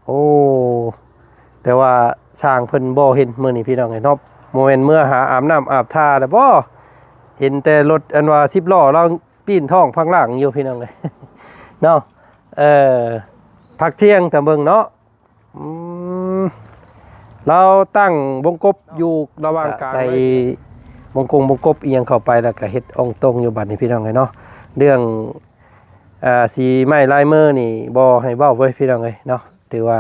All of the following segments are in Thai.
โอ้แต่ว่าช่างเพิ่นบ่เห็นมื้อนี้พี่น้องไอ้เนาะโมเมนต์เมื่อหาอาบน้ำอาบท่าแล้วบ่เห็นแต่รถอันว่า10ล้อเราปีนท้องพังหลังอยู่พี่น้องเลย เนาะเอ่อพักเที่ยงแต่เบิ่งเนาะเราตั้งวงกบอยู่ระหว่างกลางใส่วงกบเอียงเข้าไปแล้วก็เฮ็ดองตรงอยู่บัดนี้พี่น้องเลยเนาะเรื่องสีไม้ลายมือนี่บ่ให้เว้าเว้ยพี่น้องเลยเนาะถือว่า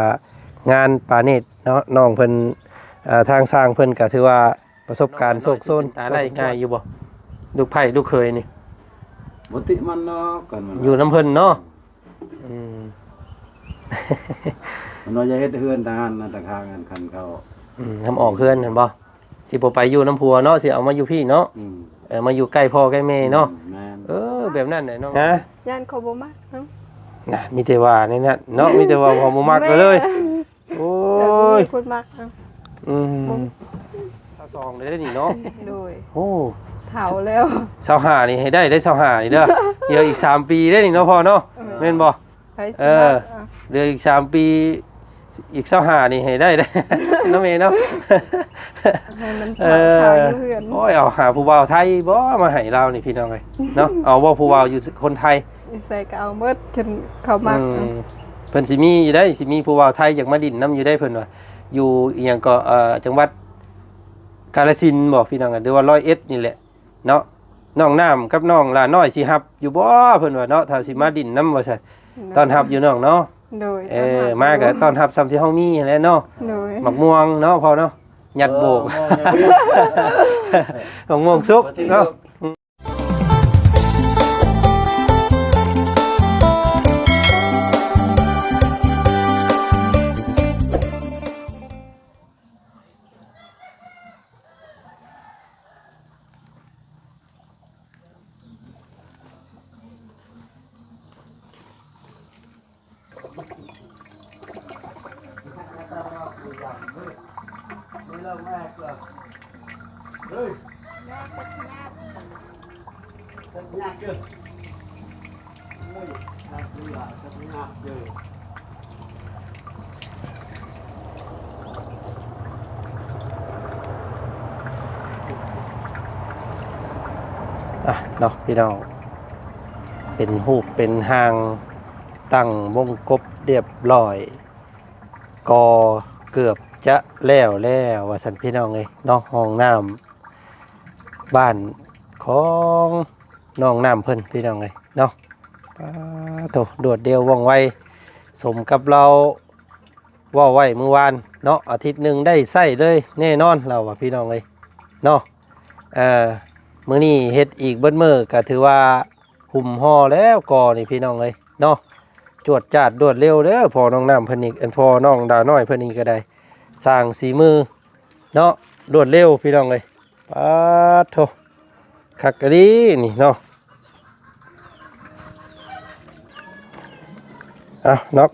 งานปาเนตเนาะน้องเพิ่นทางสร้างเพิ่นก็ถือว่าประสบการณ์โชคโซนอะไรง่ายอยู่บ่ลูกไผ่ลูกเคยนี่บ่ติมันเนาะกันมันอยู่น้ำเพิ่นเนาะมันว่าจะเฮ็ดเฮือนทหารนะตะคางกันคันเขาทำออกเฮือนเห็นบ่สิบ่ไปอยู่น้ำพัวเนาะสิเอามาอยู่พี่เนาะมาอยู่ใกล้พ่อใกล้แม่เนาะแบบนั้นแหละเนาะฮะย่านเขาบ่มักน่ะมีแต่ว่านี่นะเนาะมีแต่ว่าเขาบ่มักเลยโอ้ยคนมัก22ได้นี่เนาะโดยโอ้เฒ่าแล้ว25นี่ให้ได้25นี่เด้อเดี๋ยวอีก3ปีได้นี่เนาะพ่อเนาะแม่นบ่เดี๋ยวอีก3ปีอีก25นี่ให้ได้เนาะแม่เนาะให้มันเฒ่าอยู่เฮือนโอ้ยเอาหาผู้บ่าวไทยบ่มาให้เรานี่พี่น้องเอ้ยเนาะเอาบ่ผู้บ่าวอยู่คนไทยใส่ก็เอาหมดจนเขามักเพิ่นสิมีอยู่ได้สิมีผู้บ่าวไทยอยากมาดินน้ำอยู่ได้เพิ่นว่าอยู่อีหยังก็จังหวัดกาฬสินธุ์บ่พี่น้องหรือว่า101นี่แหละเนาะน้องน้ำกับน้องหลาน้อยสิรับอยู่บ่เพิ่นว่าเนาะถ้าสิมาดินน้ำว่าซั่นต้อนรับอยู่น้องเนาะโดยมาก็ต้อนรับซ้ำที่เฮามีแหละเนาะโดยหมักม่วงเนาะพอเนาะหยัดโบกหมักม่วงสุกเนาะเนาะพี่น้องเป็นหูปเป็นหางตั้งวงกบเรียบร้อยก็เกือบจะแล้วว่าสันพี่น้องเลยเนาะห้องน้ำบ้านของน้องน้ำเพิ่นพี่น้องเลยเนาะโถโดดเดียวว่องไวสมกับเราว่าไว้เมื่อวานเนาะอาทิตย์หนึ่งได้ใส่เลยแน่นอนเราว่าพี่น้องเลยเนาะมื้อนี้เฮ็ดอีกเบิดมื้อก็ถือว่าหุ่มห่อแล้วก่อนี่พี่น้องเลยเนาะจวดจาดรวดเร็วเด้อพอน้องน้ำเพิ่นอีกพอน้องดาวน้อยเพิ่นอีกก็ได้สร้างสีมือเนาะรวดเร็วพี่น้องเลยป๊าดโถคักกะดีนี่เนาะเนาะ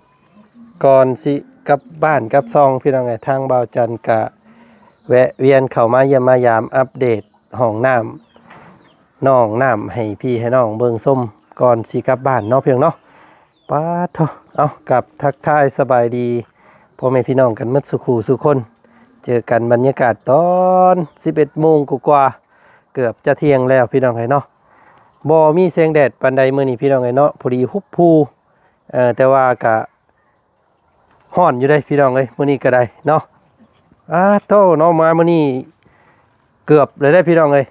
ก่อนสิกลับบ้านกลับซองพี่น้องไงทางบ่าวจันกะแวะเวียนเข้ามาเยี่ยมมายามอัปเดตห้องน้ำน้องน้ำให้พี่ให้น้องเบิ่งส้มก่อนสิกลับบ้านเนาะเพียงเนาะป้าโถเอากับทักทายสบายดีพ่อแม่พี่น้องกันหมดสุขสุขคนเจอกันบรรยากาศตอน11 โมงกว่าเกือบจะเที่ยงแล้วพี่น้องไงเนาะบ่มีแสงแดดปานใดมื้อนี้พี่น้องไงเนาะพอดีฮุบภูแต่ว่ากะฮ้อนอยู่ได้พี่น้องเอ้ยมื้อนี้ก็ได้เนาะโตเนาะมามื้อนี้เกือบเลยได้พี่น้องเอ้ย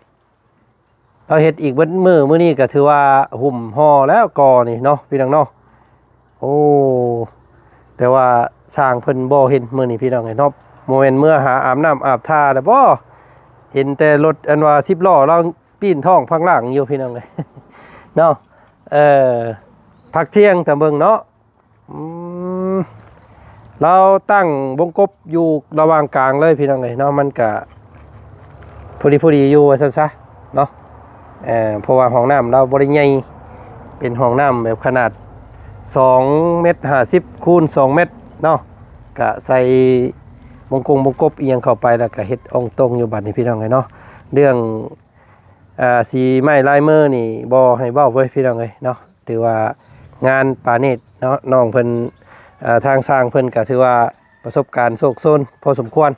เราเฮ็ดอีกเบิดมื้อนี้ก็ถือว่าหุ่มห่อแล้วก่อนี่เนาะพี่น้องเนาะโอ้แต่ว่าสร้างเพิ่นบ่เห็นมื้อนี้พี่น้องเอ้ยเนาะโมเมนต์เมื่อหาอาบน้ำอาบท่าแล้วบ่เห็นแต่รถอันว่า10ล้อเราปีนท้องพังหลังอยู่พี่น้องเอ้ยเนาะพักเที่ยงแต่เบิ่งเนาะเราตั้งวงกบอยู่ระหว่างกลางเลยพี่น้องเอ้ยเนาะมันก็พอดีอยู่ว่าซั่นซะเนาะเพราะว่าห้องน้ำเราบ่ได้ใหญ่เป็นห้องน้ำแบบขนาด2.50 เมตรคูณ2 เมตรเนาะก็ใส่วงกบเอียงเข้าไปแล้วก็เฮ็ดองตรงอยู่บัดนี้พี่น้องเอ้ยเนาะเรื่องสีไม้ลายมือนี่บ่ให้เว้าเว้ยพี่น้องเอ้ยเนาะถือว่างานปาเนตเนาะน้องเพิ่น ทางสร้างเพิ่นก็ถือว่าประสบการณ์โชคโชนพอสมควร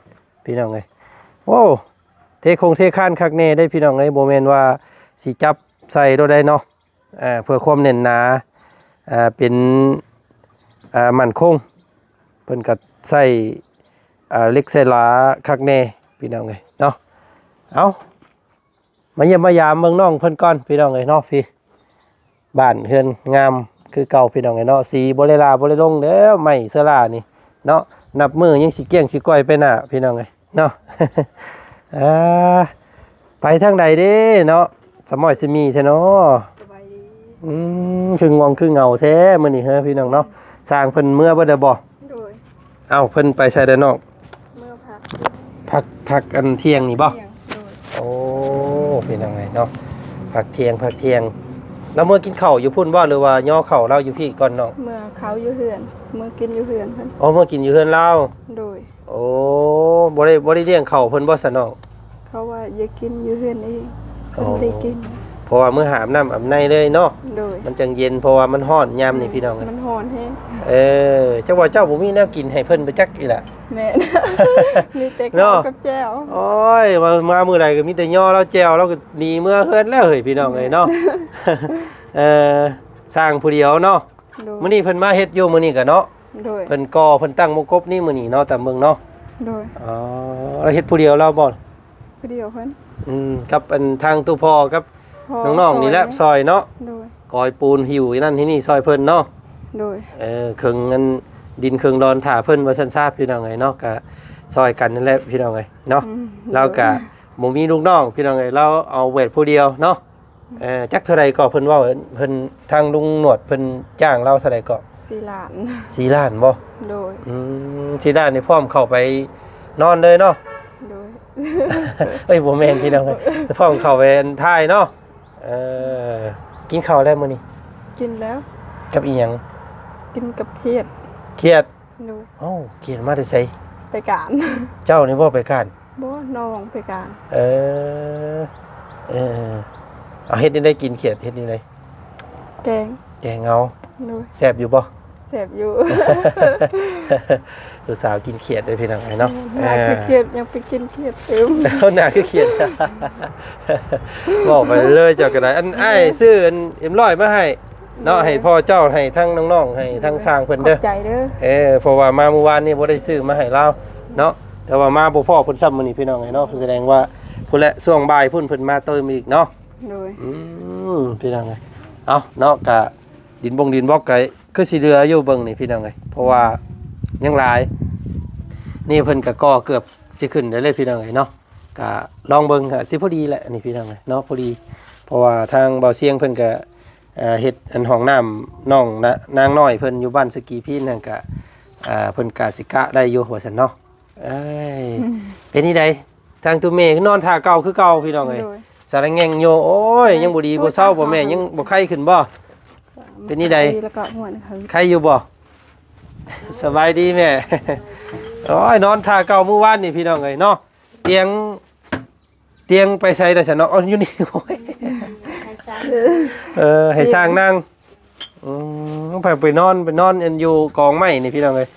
พี่น้องเอ้ยโอ้เทคานคักแน่ได้พี่น้องเอ้ยบ่แม่นว่าสิจับใส่โดได้เนาะเพื่อความแน่นหนาเป็นมั่นคงเพิ่นก็ใส่เหล็กใส่หลาคักแน่พี่น้องเอ้ยเนาะเอามาเยี่ยมมายามเมืองน้องเพิ่นก่อนพี่น้องเอ้ยเนาะพี่บ้านเฮือนงามคือเก่าพี่น้องเอ้ยเนาะสีบ่ได้ลาบ่ได้ลงแล้วไม้เสื้อลานี่เนาะนับมือยังสิเกี้ยงสิก้อยไปหน้าพี่น้องเอ้ยเนาะ ไปทางใดเด้เนาะสมอยสิมีแท้เนาะ สบายดี คืององคือเงาแท้มื้อนี้เฮ้อพี่น้องเนาะสร้างเพิ่นเมื่อบ่ได้บ่ โดย เอ้าเพิ่นไปใช้ได้นอก เมื่อพัก พักอันเที่ยงนี่บ่ เที่ยงโดย โอ้เป็นยังไงเนาะพักเที่ยงแล้วเมื่อกินข้าวอยู่พุ่นบ่หรือว่าย่อข้าวเราอยู่พี่ก่อนน้อง เมื่อเขาอยู่เฮือนเมื่อกินอยู่เฮือนเพิ่น อ๋อเมื่อกินอยู่เฮือนเรา โดย โอ้บ่ได้เลี้ยงข้าวเพิ่นบ่ซะน้อง เขาว่าอย่ากินอยู่เฮือนเองเพิ่น อ๋อ บ่ได้กิน เพราะว่ามื้อหามน้ำอาบในเลยเนาะ โดย มันจังเย็นเพราะว่ามันร้อนยามนี่พี่น้อง มันฮ้อนแฮง เจ้าว่าเจ้าบ่มีแนวกินให้เพิ่นไปจักอีหล่ะ แม่น มีแต่ เนาะ ข้าวกับแจ่ว โอ้ยมามื้อใดก็มีแต่ย่อแล้วแจวแล้วก็หนีเมื่อเฮือนแล้วเฮ้ยพี่น้องเอ้ยเนาะ สร้างผู้เดียวเนาะ โดย มื้อนี้เพิ่นมาเฮ็ดอยู่มื้อนี้ก็เนาะ โดย เพิ่นก่อเพิ่นตั้งมงกบนี่มื้อนี้เนาะแต่เมืองเนาะ โดย อ๋อแล้วเฮ็ดผู้เดียวเราบ่ ผู้เดียวเพิ่น กับอันทางตู้พ่อกับ พ น้องๆนี่แหละซอยเนาะ โดย กอยปูนหิวอีนั่นที่นี่ซอยเพิ่นเนาะ โดย เครื่องเงินดินเครื่องดอนถ่าเพิ่นว่าซั่นซาพี่น้องเอ้ยเนาะก็ซอยกันนั่นแหละพี่น้องเอ้ยเนาะ อืม เราก็บ่มีลูกน้องพี่น้องเอ้ยเราเอาเวทผู้เดียวเนาะจักเท่าใดก็เพิ่นเว้าเพิ่นทางลุงหนวดเพิ่นจ้างเราเท่าใดก็ สี่หลาน 4 ล้านบ่ โดย 4 ล้านนี่พร้อมเข้าไปนอนเลยเนาะ โดย เอ้ยบ่แม่นพี่น้องเอ้ยพร้อมเข้าไปถ่ายเนาะกินข้าวแล้วมื้อนี้ กินแล้ว กับอีหยัง กินกับเขียด เครียด โดย เอ้าเครียดมาได้ไส ไปการ เจ้านี่บ่ไปการ บ่น้องไปการ เออเอาเฮ็ดนี่ได้กินเครียดเฮ็ดนี่ได้ แกง แกงเอา โดย แซ่บอยู่บ่ แสบอยู่ ลูกสาวกินเขียดด้วยพี่น้องไอ้เนาะ อยากไปเขียดยังไปกินเขียดเต็ม เขาหนาคือเขียด บอกไปเลยเจ้าก็ได้อันไอ้ายซื้ออันเอ็มร้อยมาให้เนาะให้พ่อเจ้าให้ทั้งน้องๆให้ทั้งสร้างเพิ่น ข เด้ อ อบ ใจเด้อ เพราะว่ามาเมื่อวานนี่บ่ได้ซื้อมาให้เราเนาะแต่ว่ามาบ่พอเพิ่นซ้ำมื้อนี้พี่น้องไอ้เนาะแสดงว่าพุ่นแหละช่วงบ่ายเพิ่นมาเติมอีกเนาะ โดย พี่น้องไงเอาเนาะกะดินบล็อกไก่คือสีเรืออยู่เบิ่งนี่พี่น้องไงเพราะว่ายังหลายนี่เพิ่นกะก่อเกือบสิขึ้นได้เลยพี่น้องไงเนาะกะลองเบิ่งค่ะสิพอดีแหละนี่พี่น้องไงเนาะพอดีเพราะว่าทางเบาเสียงเพิ่นกะเฮ็ดอันห้องน้ำน้องนางน้อยเพิ่นอยู่บ้านสกีพี่นั่นกะเพิ่นกะสิกะได้อยู่ว่าซั่นเนาะเอ้ยเป็นนี่ใดทางตัวเมย์นอนท่าเก่าคือเก่าพี่น้องไง โดย สารแงงโยโอ้ยยังบ่ดีบ่เศร้าบ่แม่ยังบ่ไข้ขึ้นบ่ เป็นนี่ใด แล้วก็หัวนะค ไข้อยู่บ่ สบายดีแม่ โอ้ยนอนท่าเก่าเมื่อวานนี่พี่น้องเอ้ยเนาะเตียงไปใช้ได้ซะเนาะอ๋ออยู่นี่ โอ้ยให้สร้างนั่งไปนอนอันอยู่กองไม้นี่พี่น้องเอ้ย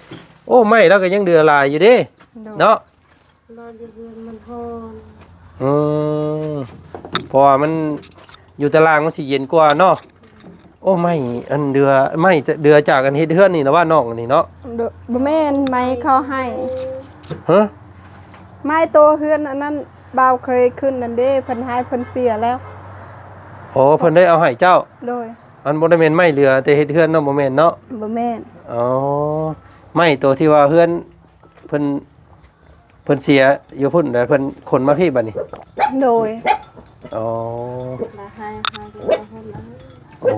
โอ้ไม้แล้วก็ยังเดือลายอยู่เด้ โดย เนาะ นอนอยู่เรือนมันฮ้อน เพราะว่ามันอยู่ตารางมันสิเย็นกว่าเนาะโอ้ไม่อันเดือจากอันเฮ็ดเฮือนนี่นะว่าน้องอันนี้เนาะ โดยบ่แม่นไม้เขาให้ ฮะ ไม้โตเฮือนอันนั้นบ่าวเคยขึ้นนั่นเด้เพิ่นให้เพิ่นเสียแล้ว โอ้เพิ่นได้เอาให้เจ้า โดย อันบ่ได้แม่นไม้เรือแต่เฮ็ดเฮือนเนาะบ่แม่นเนาะ บ่แม่น อ๋อไม้ตัวที่ว่าเฮือนเพิ่นเสียอยู่พุ่นแล้วเพิ่นขนมาพี่บัดนี้ โดย อ๋อ มาให้เพิ่นนะ โอ้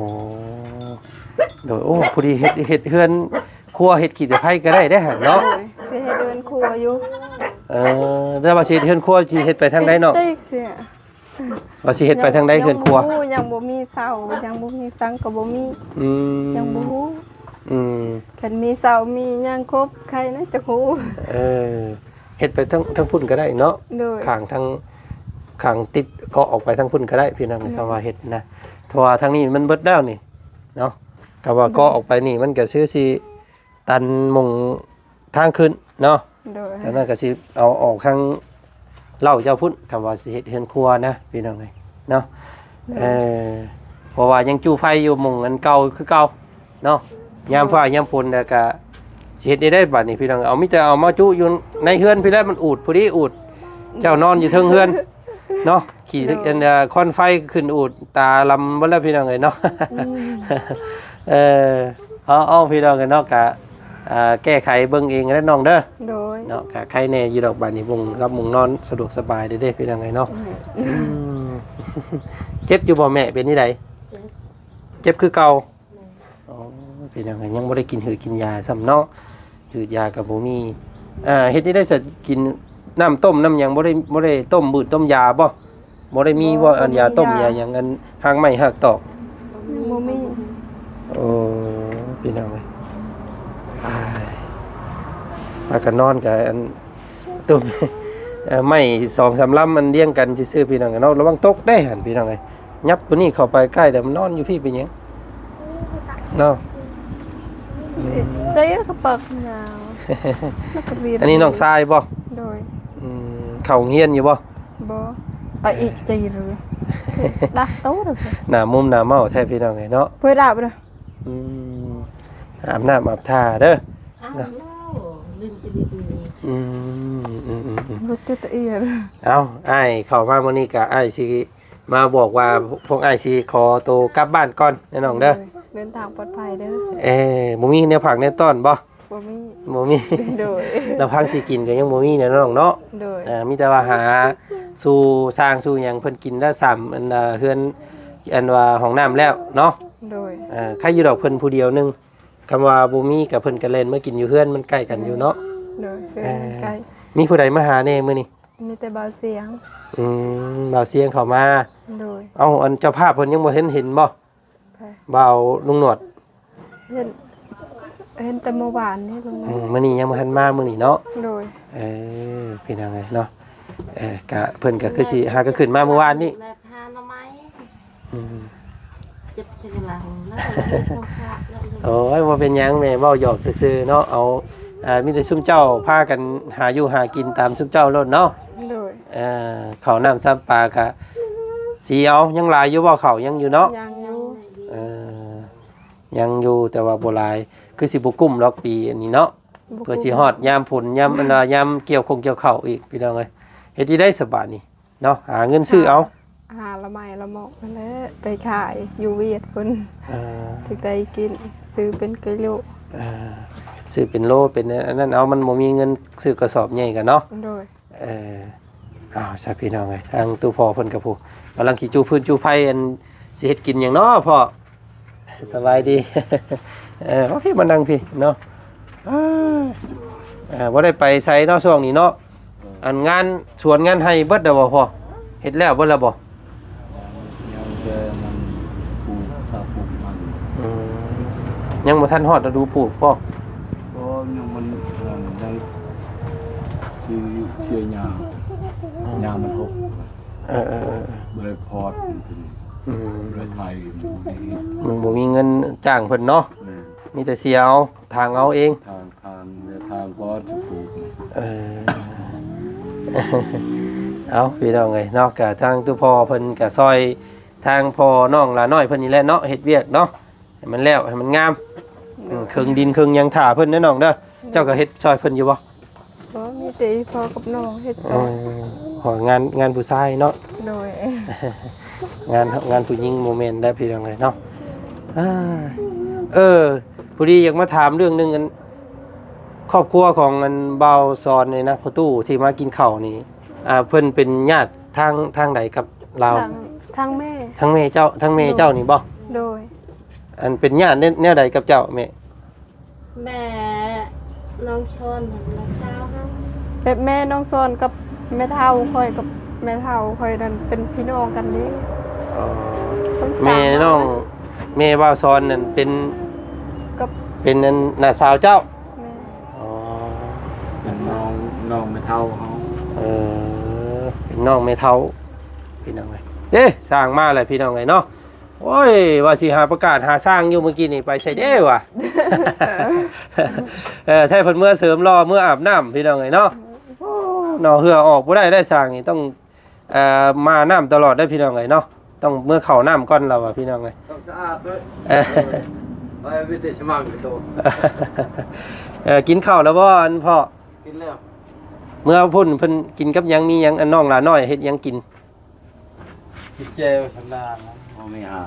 โดยโอ้พอดีเฮ็ดเฮือนครัวเฮ็ดขี้ตะไคร้ก็ได้หั่นเนาะ โดยสิให้เดินครัวอยู่ แล้วว่าสิเฮ็ดเฮือนครัวสิเฮ็ดไปทางใดเนาะ ติ๊กเสีย ว่าสิเฮ็ดไปทางใดเฮือนครัว ยังบ่มีเสายังบ่มีสังก็บ่มี อืม ยังบ่ฮู้ อืม คันมีเสามีหยังครบใครนะจะฮู้ เฮ็ดไปทั้งพุ่นก็ได้เนาะ โดย ข้างติดก็ออกไปทั้งพุ่นก็ได้พี่น้องคำว่าเฮ็ดนะเพราะว่าทางนี้มันเบิดแล้วนี่เนาะก็ว่าก็ออกไปนี่มันก็ซื้อสิ ตันหมงทางขึ้นเนาะ โดย จากนั้นก็สิเอาออกข้างเล่าเจ้าพุ่นคำว่าสิเฮ็ดเฮือนครัวนะพี่น้องเอ้ยเนาะเพราะว่ายังจูไฟอยู่หมงอันเก่าคือเก่าเนาะยามฟ้ายามฝนแล้วก็สิเฮ็ดได้บัดนี้พี่น้องเอามีแต่เอามาจุอยู่ในเฮือนพี่แล้วมันอูดพอดีอูดเจ้านอนอยู่เทิงเฮือนเนาะขี่อันคอนไฟขึ้นอูดตาลำบ่แล้วพี่น้องเอ้ยเนาะ เอาพี่น้องกันเนาะกะแก้ไขเบิ่งเองแล้วน้องเด้อ โดย เนาะกะใครแน่อยู่ดอกบานนี้มุงรับมุงนอนสะดวกสบายเด้อพี่น้องไงเนาะเจ็บอยู่บ่แม่เป็นนี่ใดเจ็บคือเก่าอ๋อพี่น้องไงยังบ่ได้กินหืดกินยาซ้ำเนาะหืดยากับบ่มีเฮ็ดนี่ได้สิกินน้ำต้มน้ำหยังบ่ได้ต้มบืดต้มยาบ่ได้มีว่าอันยาต้มยาหยังอันหางไม้หักตอก บ่มี โอ้พี่น้องเลยปากันนอนกับอันตุ้มไม่2-3ลำมันเลี้ยงกันซื่อๆพี่น้องเนาะระวังตกได้หันพี่น้องเลยยับตัวนี้เข้าไปใกล้เดี๋ยวมันนอนอยู่พี่เป็นหยังเนาะ เต้ก็เปิกยาวแล้วก็เรียน อันนี้น้องทรายบ่ โดย เข้าเฮียนอยู่บ่ บ่ไปอีกใจเลยดักโตเลย หน้ามุมหน้าเมาแท้พี่น้องเลยเนาะ เพื่อดับเลย อาบน้ำอาบท่าเด้อ อ้าวลืมจะดี รถจะเอียด เอาอ้ายเข้ามามื้อนี้ก็อ้ายสิมาบอกว่าพวกอ้ายสิขอตัวกลับบ้านก่อนแน่น้องเด้อ เดินทางปลอดภัยเด้อ บ่มีแนวผักแนวต้อนบ่ บ่มี บ่มี โดย น้ำพังสิกินก็ยังบ่มีแน่น้องเนาะ โดย มีแต่ว่าหาสู่สร้างสู่หยังเพิ่นกินได้3อันเฮือนอันว่าห้องน้ำแล้วเนาะ โดย ใครอยู่ดอกเพิ่นผู้เดียวนึงคำว่าบ่มีก็เพิ่นก็เล่นมากินอยู่เฮือนมันใกล้กันอยู่เนาะ โดยเพื่อนใกล้ มีผู้ใดมาหาแน่มื้อนี้ มีแต่เบาเสียง บ่าวเสียงเข้ามา โดย เอ้าอันเจ้าภาพเพิ่นยังบ่เห็นบ่ ไป บ่าวลุงหนวด เห็นแต่เมื่อวานนี่ลงมา มื้อนี้ยังบ่ทันมามื้อนี้เนาะ โดย พี่นางไงเนาะกะเพิ่นก็คือสิหาก็ขึ้นมาเมื่อวานนี้ แบบทานเอาไหม อืม เจ็บชะหลังแล้วก็ต้องพาแล้ว โอ้ยบ่เป็นหยังแม่เว้าหยอกซื่อๆเนาะเอามีแต่ซุมเจ้าพากันหาอยู่หากินตามซุมเจ้าโลดเนาะ โดย ข้าวน้ำซ้ำปลากะสิเอายังหลายอยู่บ่ข้าวยังอยู่เนาะ ยังอยู่ ยังอยู่แต่ว่าบ่หลายคือสิบ่กุ้มหรอกปีอันนี้เนาะเพื่อสิฮอดยามฝนยามยามเกี่ยวเกี่ยวข้าวอีกพี่น้องเอ้ยเฮ็ดที่ได้สบายนี่เนาะหาเงินซื้อเอา หาละไม้ละหมอกนั่นแหละไปขายอยู่เวียดพุ่นถึงได้กินซื้อเป็นกิโล ซื้อเป็นโลเป็นอันนั้นเอามันบ่มีเงินซื้อกระสอบใหญ่กันเนาะ โดย ซะพี่น้องเอ้ยทางตู้พ่อเพิ่นกับผู้กำลังสิจูพื้นจูไผอันสิเฮ็ดกินหยังเนาะพ่อสบายดี โอเคมานั่งพี่เนาะบ่ได้ไปไสเนาะช่วงนี้เนาะอันงานสวนงานให้เบิดแล้วบ่พ่อเฮ็ดแล้วเบิดแล้วบ่ ยังจะมันปลูกถ้าปลูกมัน ยังบ่ทันฮอดฤดูปลูกพ่อ ก็ยังมันยังเสียหญ้าหญ้ามันหกบ่ได้พอดบ่ได้ไทยมันบ่มีเงินจ้างเพิ่นเนาะมีแต่เสียเอาทางเอาเอง ทางพอดปลูก เอาพี่น้องเอ้ยเนาะก็ทางตู้พ่อเพิ่นก็ซอยทางพ่อน้องหลาน้อยเพิ่นนี่แหละเนาะเฮ็ดเวียกเนาะให้มันแล้วให้มันงามเครื่องดินเครื่องหยังถ่าเพิ่นเด้อน้องเด้อเจ้าก็เฮ็ดซอยเพิ่นอยู่บ่ บ่มีแต่พ่อกับน้องเฮ็ดซอย งานผู้ชายเนาะ โดย งานผู้หญิงโมเมนต์ได้พี่น้องเอ้ยเนาะพอดีอยากมาถามเรื่องนึงอันครอบครัวของอันเบาซอนนี่นะพ่อตู้ที่มากินข้าวนี่เพิ่นเป็นญาติทางใดกับเรา ทางแม่ ทั้งแม่เจ้านี่บ่ โดย อันเป็นญาติแนวใดกับเจ้าแม่ แม่น้องชนน้องเช้าครับ แบบแม่น้องซอนกับแม่เฒ่าค่อยกับแม่เฒ่าค่อยนั่นเป็นพี่น้องกันเด้ แม่น้องแม่เบาซอนนั่นเป็น กับ เป็นอันน้าสาวเจ้า แม่ น้องไม่เท่าเขา เป็นน้องแม่เฒ่าพี่น้องเอ้ยสร้างมาแล้วพี่น้องเอ้ยเนาะโอ้ยว่าสิหาประกาศหาสร้างอยู่เมื่อกี้นี่ไปใส่เด้ว่ะ ถ้าเพิ่นเมื่อเสริมรอเมื่ออาบน้ำพี่น้องเอ้ยเนาะโอ้เนาะเหือออกบ่ได้สร้างนี่ต้องมาน้ำตลอดได้พี่น้องเอ้ยเนาะต้องเมื่อเข้าน้ำก่อนเราอ่ะพี่น้องเอ้ย ต้องสะอาดด้วยไปวิธีสมัครโต กินข้าวแล้วบ่อันพ่อ กินแล้ว เมื่อพุ่นเพิ่นกินกับหยังมีหยังอันน้องหลาน้อยเฮ็ดหยังกิน กินเจลชำนาญนะไม่หา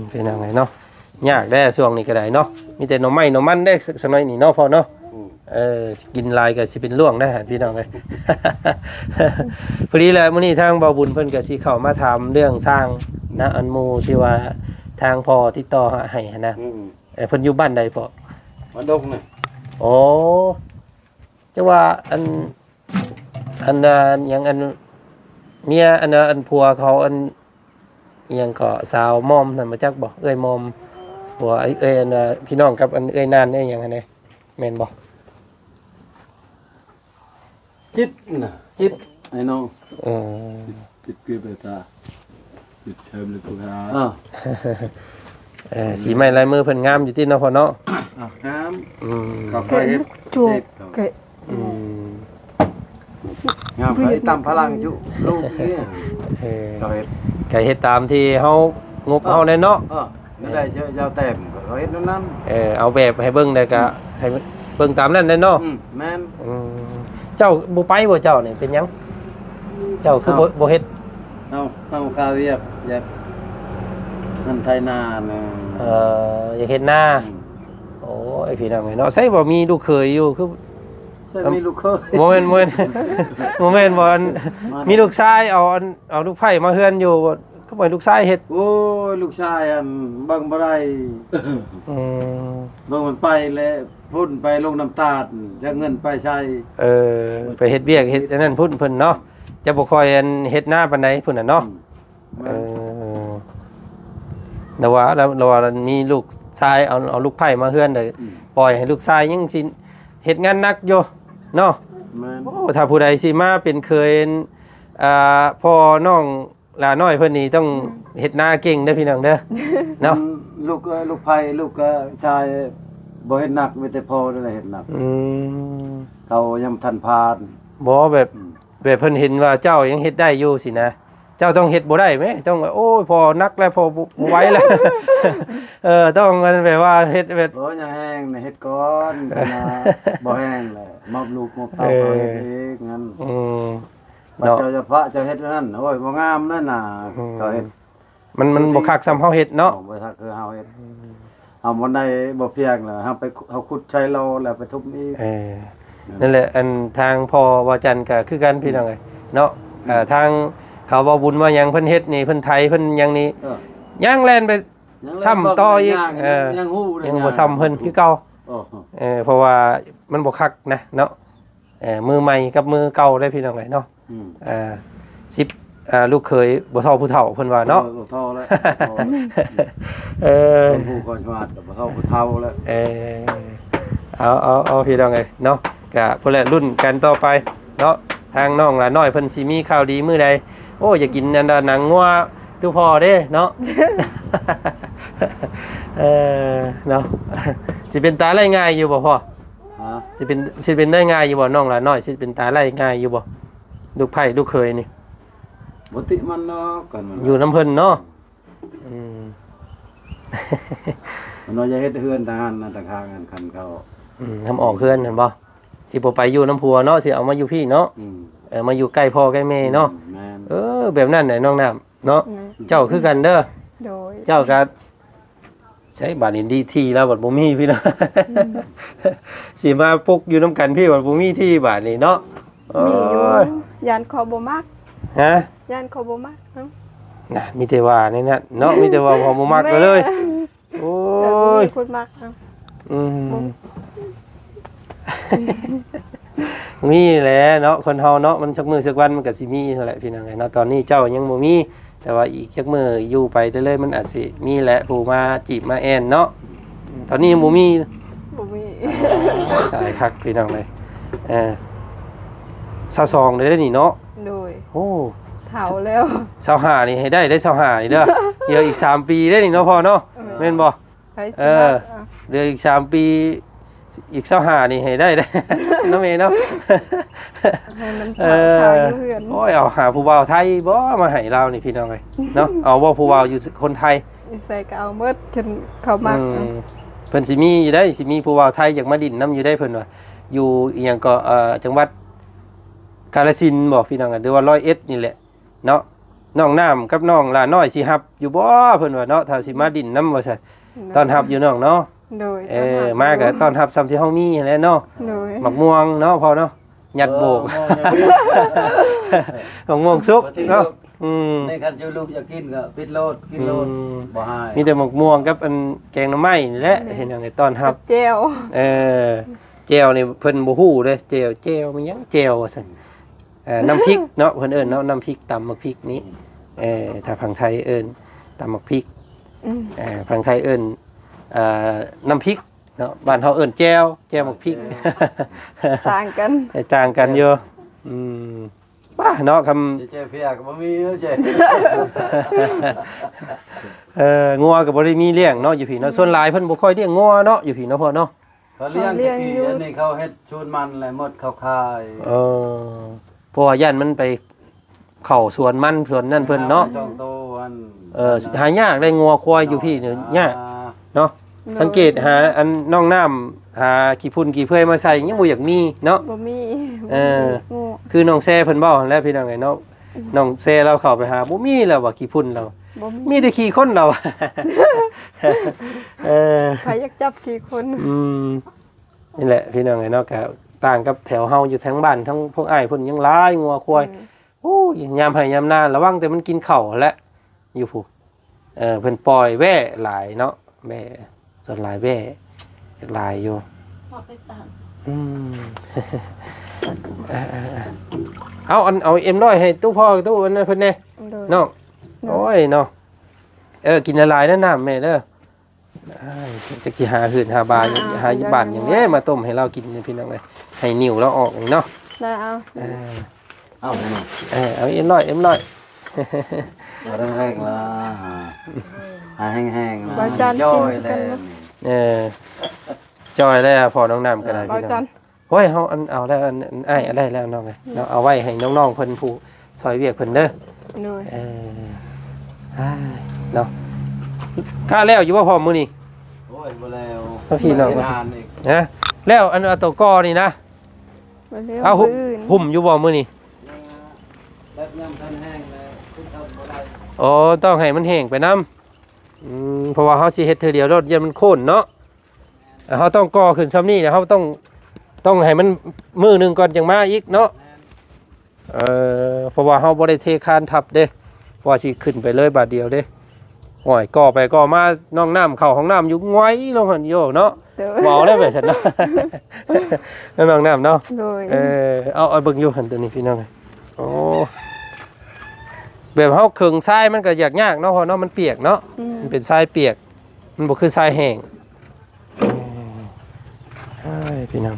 เป็นยังไงเนาะยากได้ช่วงนี้ก็ได้เนาะมีแต่หน่อไม้หน่อมันได้สักหน่อยนี่เนาะพอเนาะกินลายก็สิเป็นล่วงได้พี่น้องเอ้ย พอดีแล้วมื้อนี้ทางบ่าวบุญเพิ่นก็สิเข้ามาถามเรื่องสร้างนะอันหมู่ที่ว่าทางพ่อติดต่อให้นะเพิ่นอยู่บ้านใดพ่อ มาดงน่ะ โอ้จะว่าอันหยังอันเมียอันผัวเขาอันอิหยังก็สาวมอมนั่นมาจักบ่เอ้ยมอมผัวเอ้ยอันพี่น้องกับอันเอ้ยนานเอ้ยหยังอันนี้แม่นบ่ จิตน่ะจิตไอ้น้อง เออ จิตเกลือเบตาจิตเชิมเลยตัวหา สีไม้ลายมือเพิ่นงามอยู่ติเนาะพ่อเนาะ น้ อืม ำข้าวไฟ จูบเกะ อืม งามไปตามพลังจุลูกนี่ เออ เราเห็น ก็เฮ็ดตามที่เฮางบเฮาได้เนาะ ไม่ได้เจ้าเต็มก็เห็นนั้น เอาแบบให้เบิ่งได้ก็ให้เบิ่งตามนั้นได้เนาะ แม่น เจ้าบ่ไปบ่เจ้านี่เป็นหยังเจ้าคือบ่เฮ็ด เอาข้าวเวียบอยากนั่นไทยนาเนี่ย อยากเฮ็ดหน้าโอ้ยพี่น้องเนาะใส่บ่มีลูกเขยอยู่คือ ใช่มีลูกเคย บ่แม่นบ่อันมีลูกชายเอาลูกไผ่มาเฮือนอยู่ก็บ่ให้ลูกชายเฮ็ด โอ้ยลูกชายอันเบิ่งบ่ได้ อืม เบิ่งมันไปแล้วพุ่นไปลงน้ำตาลจะเงินไปใช้ ไปเฮ็ดเวียกเฮ็ดอันนั้นพุ่นเพิ่นเนาะจะบ่ค่อยอันเฮ็ดหน้าปานใดพุ่นน่ะเนาะแต่ว่ามีลูกชายเอาลูกไผ่มาเฮือนเด้อปล่อยให้ลูกชายยังสิเฮ็ดงานหนักอยู่เนาะ แม่น โอ้ถ้าผู้ใดสิมาเป็นเคยพ่อน้องหลาน้อยเพิ่นนี่ต้องเฮ็ดหน้าเก่งเด้อพี่น้องเด้อเนาะ ลูกไผ่ลูกชายบ่เฮ็ดหนักมีแต่พอนั่นแหละเฮ็ดหนักเขายังทันพาน บ่แบบเพิ่นเห็นว่าเจ้ายังเฮ็ดได้อยู่สินะเจ้าต้องเฮ็ดบ่ได้แหมต้องโอ้ยพอนักแล้วพอบ่ไหวแล้ว ต้องแบบว่าเฮ็ดแบบ โอ้ยอย่าแห้งนะเฮ็ดก่อนนะบ่แห้งแหละมอบลูกมอบเต้าเขาเฮ็ดเองงั้นบัด เนาะ เจ้าจะพระเจ้าเฮ็ดนั่นโอ้ยบ่งามนั่นน่ะเขาเฮ็ด มันบ่คักซ้ำเฮาเฮ็ดเนาะ บ่ทักคือเฮาเฮ็ดเอาบ่ได้บ่เพียงแล้วเฮาขุดใช้เราแล้วไปทุบอีก นั่นแหละอันทางพ่อวาจันทร์ก็คือกันพี่น้องเอ้ยเนาะทางเขาบ่บุญว่าหยังเพิ่นเฮ็ดนี่เพิ่นไถเพิ่นหยังนี่ย่างแล่นไปซ้ำต่ออีกยังฮู้เลย ยังบ่ซ้ำเพิ่นคือเก่าเพราะว่ามันบ่คักนะเนาะมือใหม่กับมือเก่าได้พี่น้องเอ้ยเนาะ10ลูกเขยบ่เฒ่าผู้เฒ่าเพิ่นว่าเนาะ บ่เฒ่าแล้วผู้ก่อนชาติบ่เฒ่าผู้เฒ่าแล้วเอาพี่น้องเอ้ยเนาะก็พุ่นแหละรุ่นกันต่อไปเนาะทางน้องหลาน้อยเพิ่นสิมีข่าวดีมื้อใดโอ้อยากกินอันหนังงัวตู้พ่อเด้เนาะ เนาะสิเป็นตาไล่ง่ายอยู่บ่พ่อสิเป็นได้ง่ายอยู่บ่น้องหลาน้อยสิเป็นตาไล่ง่ายอยู่บ่ลูกไผ่ลูกเคยนี่ บ่ติมันเนาะกันมัน อยู่น้ำเพิ่นเนาะมันว่าจะเฮ็ดเฮือนทหารนะทางกันคันเขาทำออกเฮือนเห็นบ่สิบ่ไปอยู่น้ำพัวเนาะสิเอามาอยู่พี่เนาะมาอยู่ใกล้พ่อใกล้แม่เนาะแบบนั้นแหละน้องน้ำเนาะเจ้าคือกันเด้อเจ้าก็ใช้บาดนี้ดีที่แล้วบัดบ่มีพี่เนาะสิมาปลุกอยู่น้ำกันพี่บัดบ่มีที่บาดนี้เนาะมีอยู่ยานคอบ่มักฮะยานคอบ่มักน่ะมีแต่ว่านี่นะเนาะมีแต่ว่าพอบ่มักเลยโอ้ยคนมักมีแหละเนาะคนเฮาเนาะมันชักมือสักวันมันก็สิมีนั่นแหละพี่น้องเนาะตอนนี้เจ้ายังบ่มีแต่ว่าอีกจักมื้ออยู่ไปเรื่อยๆมันอาจสิมีแหละผู้มาจีบมาแอนเนาะตอนนี้ยังบ่มีตายคักพี่น้องเลย22ได้นี่เนาะโดยโอ้ เฒ่าแล้ว25นี่ให้ได้25นี่เด้อเดี๋ยวอีก3ปีได้นี่เนาะพ่อเนาะแม่นบ่ เดือนอีก3ปีอีก25นี่ให้ได้เด้ เนาะแม่เนาะ ให้มันถ่ายอยู่เฮือน โอ้ยเอาหาผู้บ่าวไทยบ่มาให้เรานี่พี่น้องเอ้ยเนาะเอาบ่ผู้บ่าวอยู่คนไทย อีใส่ก็เอาเบิดขึ้นเข้ามัก เพิ่นสิมีอยู่ได้สิมีผู้บ่าวไทยอยากมาดินน้ำอยู่ได้เพิ่นว่าอยู่อีหยังก็จังหวัดกาฬสินธุ์บ่พี่น้องหรือว่า101นี่แหละเนาะน้องน้ำกับน้องหลาน้อยสิฮับอยู่บ่เพิ่นว่าเนาะถ้าสิมาดินน้ำว่าซั่นต้อนรับอยู่น้องเนาะ โดย มาก็ต้อนรับซ้ำที่เฮามีแหละเนาะ โดย หมักม่วงเนาะพอเนาะยัดโบก หมักม่วงสุกเนาะ ในคันจูลูกอยากกินก็ปิดโลดกินโลดบ่ให้ มีแต่หมกม่วงกับอันแกงหน่อไม้นี่แหละเห็นอย่างไงตอนรับ แจ่ว แจวนี่เพิ่นบ่ฮู้เด้แจวมันหยังแจวว่าซั่นน้ำพริกเนาะเพิ่นเอิ้นเนาะน้ำพริกตำบักพริกนี้ถ้าพังไทยเอิ้นตำบักพริกพังไทยเอิ้นน้ำพริกเนาะบ้านเฮาเอิ้นแจวบักพริก ต่างกัน ต่างกันอยู่ว่าเนาะคำ เจ๊เพียก็บ่มีเด้อเจ๊ งัวก็บ่ได้มีเลี้ยงเนาะอยู่พี่เนาะส่วนหลายเพิ่นบ่ค่อยเลี้ยงงัวเนาะอยู่พี่เนาะพ่อเนาะ เขาเลี้ยงจักกี้อันนี้เขาเฮ็ดชูนมันแหละหมดเขาขาย เพราะว่าย่านมันไปเข้าสวนมันสวนนั่นเพิ่นเนาะ ช่องโตอัน หายากได้งัวควายอยู่พี่เนี่ยยากเนาะสังเกตหาอันน้องน้ำหาขี้พุ่นขี้เพื่อยมาใส่ยังบ่อยากมีเนาะ บ่มี งู คือน้องแซ่เพิ่นบอกแล้วพี่น้องไงเนาะน้องแซ่เราเข้าไปหาบ่มีแล้วว่าขี้พุ่นเรา บ่มี มีแต่ขี้คนเรา ใครอยากจับกี่คน นี่แหละพี่น้องไงเนาะก็ต่างกับแถวเฮาอยู่ทั้งบ้านทั้งพวกอ้ายเพิ่นยังหลายงัวควายโอ้ยยามให้ยามหน้าระวังแต่มันกินข้าวแหละอยู่ผู้เพิ่นปล่อยแว่หลายเนาะแม่ส่วนหลายแว่หลายอยู่ พอไปตัด เอาเอ็มร้อยให้ตู้พ่อตู้อันนั้นเพิ่นแน่ โดย เนาะโอ้ยเนาะกินละลายแล้วน้ำแม่เด้อจักสิหาหื่นหาบาหาบ้านอย่างนี้มาต้มให้เรากินพี่น้องเอ้ยให้นิ่วเราออกนี่เนาะ ได้เอา เอาแน่นอน เอาเอ็มร้อย เอาแรงๆล่ะหาแห้งๆล่ะ บ่จัน ย่อ กิน ยแล้ กัน ว เนาะ จอยแล้วพอน้องน้ำก็ได้ บ่ พี่น้อ จั ง น โอ้ยเฮาเอาแล้วอ้ายได้แล้วน้องเอ้ยเนาะเอาไว้ให้น้องๆเพิ่นผู้ซอยเวียกเพิ่นเด้อ โดย เนาะค่าแล้วอยู่ว่าพร้อมมื้อนี้ โอ้ยบ่แล้ว พี่น้อง งานอีก นะแล้วอันเอาตัวกอนี่นะ บ่เร็ว เอา มื้ออื่น หุ่มอยู่บ่มื้อนี้ แบบยำทันแห้งแล้วขึ้นทำบ่ได้ อ๋อต้องให้มันแห้งไปนํเพราะว่าเฮาสิเฮ็ดเทื่อเดียวรถยันมันโค่นเนาะเฮาต้องก่อขึ้นซ้ำนี้นะเฮาต้องให้มันมื้อหนึงก่อนจังมาอีกเนาะเพราะว่าเฮาบ่ได้เทคานทับเด้ว่าสิขึ้นไปเลยบาดเดียวเด้โอ้ยก่อไปก่อมาน้องน้ำเข้าห้องน้ำอยู่ง้อยลงหั่นโยเนาะ โดย บ่เอาได้แบบฉันเนาะ น้องน้ำเนาะ โดย เอาเบิ่งอยู่หั่นตัวนี้พี่น้องโอ้แบบเฮาเครื่องทรายมันก็ยากเนาะเพราะเนาะมันเปียกเนาะมันเป็นทรายเปียกมันบ่คือทรายแห้งพี่น้อง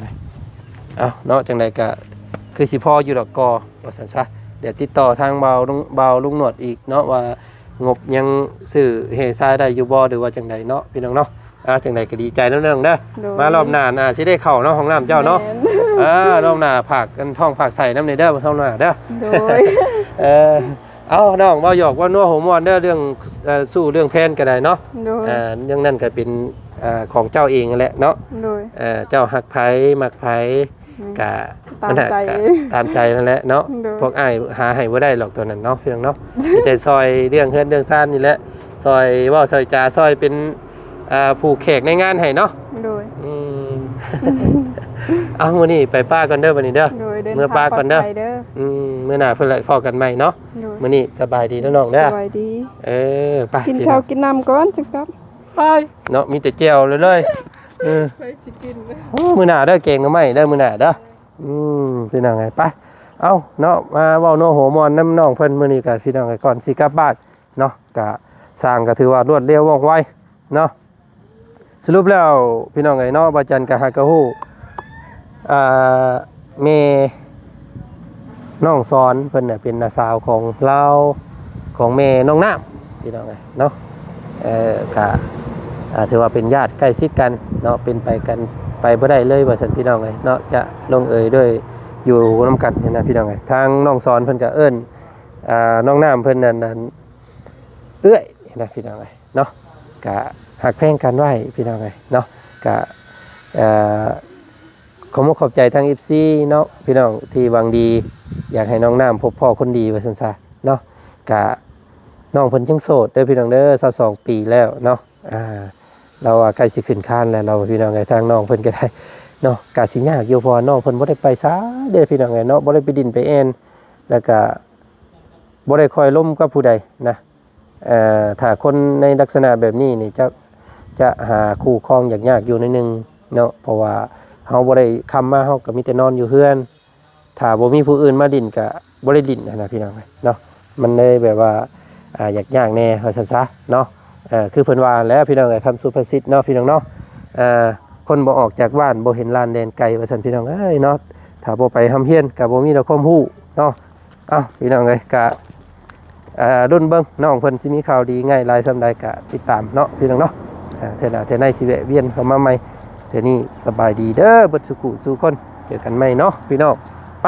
เอาเนาะจังไดก็คือสิพออยู่ดอกกอว่าซั่นซะเดี๋ยวติดต่อทางเบาลุงหนวดอีกเนาะว่างบยังซื้อเฮทรายได้อยู่บ่หรือว่าจังไดเนาะพี่น้องเนาะจังไดก็ดีใจนำเด้อมารอบหน้าสิได้เข้าเนาะห้องน้ำเจ้าเนาะรอบหน้าผากกันท้องผากใส่น้ำในเด้อท้องหน้าเด้อ โดย เอาน้องเว้าหยอกว่านัวหัวม่วนเด้อเรื่องสู้เรื่องแพนก็ได้เนาะ โดย เรื่องนั้นก็เป็นของเจ้าเองนั่นแหละเนาะ โดย เจ้าฮักไผมักไผกะ ตามใจ ตามใจนั่นแหละเนาะ โดย พวกอ้ายหาให้บ่ได้หรอกตัวนั้นเนาะเพียงเนาะ มีแต่ซอยเรื่องเฮือนเรื่องซ่านนี่แหละซอยเว้าซอยจาซอยเป็นผู้แขกในงานให้เนาะ โดย เอามื้อนี้ไปป้าก่อนเด้อบัดนี้เด้อ โดยเดิน เมื่อ ทาง ป้าก่อนเด้อ ปลดภัยเด้อ มื้อหน้าเพิ่นละพอกันใหม่เนาะ โดย มื้อนี้สบายดีน้องๆเด้อ สวัสดี ไป กินข้าวกินน้ำก่อนจังครับ ไปเนาะมีแต่แจ่วเลยไปสิกิน มื้อหน้าเด้อเก่งก็ไม่เด้อมื้อหน้าเด้อพี่น้องไงไปเอาเนาะมาเว้าโนโหมอนน้ำน้องเพิ่นมื้อนี้ก็พี่น้องไงก่อนสิกลับบ้านเนาะก็สร้างก็ถือว่ารวดเร็วว่องไวเนาะสรุปแล้วพี่น้องไงเนาะบ่จันก็หากะฮู้แม่น้องสอนเพิ่นน่ะเป็นน้าสาวของเราของแม่น้องน้ำพี่น้องไงเนาะก็ ถือว่าเป็นญาติใกล้ชิดกันเนาะเป็นไปกันไปบ่ได้เลยว่าซั่นพี่น้องเอ้ยเนาะจะลงเอยด้วยอยู่นํกันนี่นะพี่น้องเอ้ยทางน้องสอนเพิ่นก็เอิ้นน้องน้ำเพิ่นนั่นเอื้อยนะพี่น้องเอ้ยเนาะก็หักแพงกันไว้พี่น้องเอ้ยเนาะก็ขอขอบใจทาง FC เนาะพี่น้องที่หวังดีอยากให้น้องน้ำพบพ่อคนดีว่าซั่นซะเนาะก็น้องเพิ่นยังโสดเด้อพี่น้องเด้อ22ปีแล้วเนาะเราใกล้สิขึ้นคานแล้วเราพี่น้องไงทางน้องเพิ่นก็ได้เนาะกะสิยากอยู่พอน้องเพิ่นบ่ได้ไปซาเด้อพี่น้องไงเนาะบ่ได้ไปดินไปแอนแล้วก็บ่ได้คอยล้มกับผู้ใดนะถ้าคนในลักษณะแบบนี้นี่จะหาคู่ครองยากอยู่นิดนึงเนาะเพราะว่าเฮาบ่ได้คำมาเฮาก็มีแต่นอนอยู่เฮือนถ้าบ่มีผู้อื่นมาดินก็บ่ได้ดินนะพี่น้องเนาะมันเลยแบบว่ายากแน่ว่าซั่นซะเนาะคือเพิ่นว่าแล้วพี่น้องคำสุภาษิตเนาะพี่น้องเนาะคนบ่ออกจากบ้านบ่เห็นลานแดนไกลว่าซั่นพี่น้องเอ้ยเนาะถ้าบ่ไปหำเฮียนก็บ่มีดอกความรู้เนาะพี่น้องเอ้ยก็รุ่นเบิ่งน้องเพิ่นสิมีข่าวดีง่ายหลายส่ำใดก็ติดตามเนาะพี่น้องเนาะเทื่อหน้าเทื่อในสิแวะเวียนเข้ามาใหม่เทื่อนี้สบายดีเด้อเบิดสุขุสู่คนเจอกันใหม่เนาะพี่น้องไป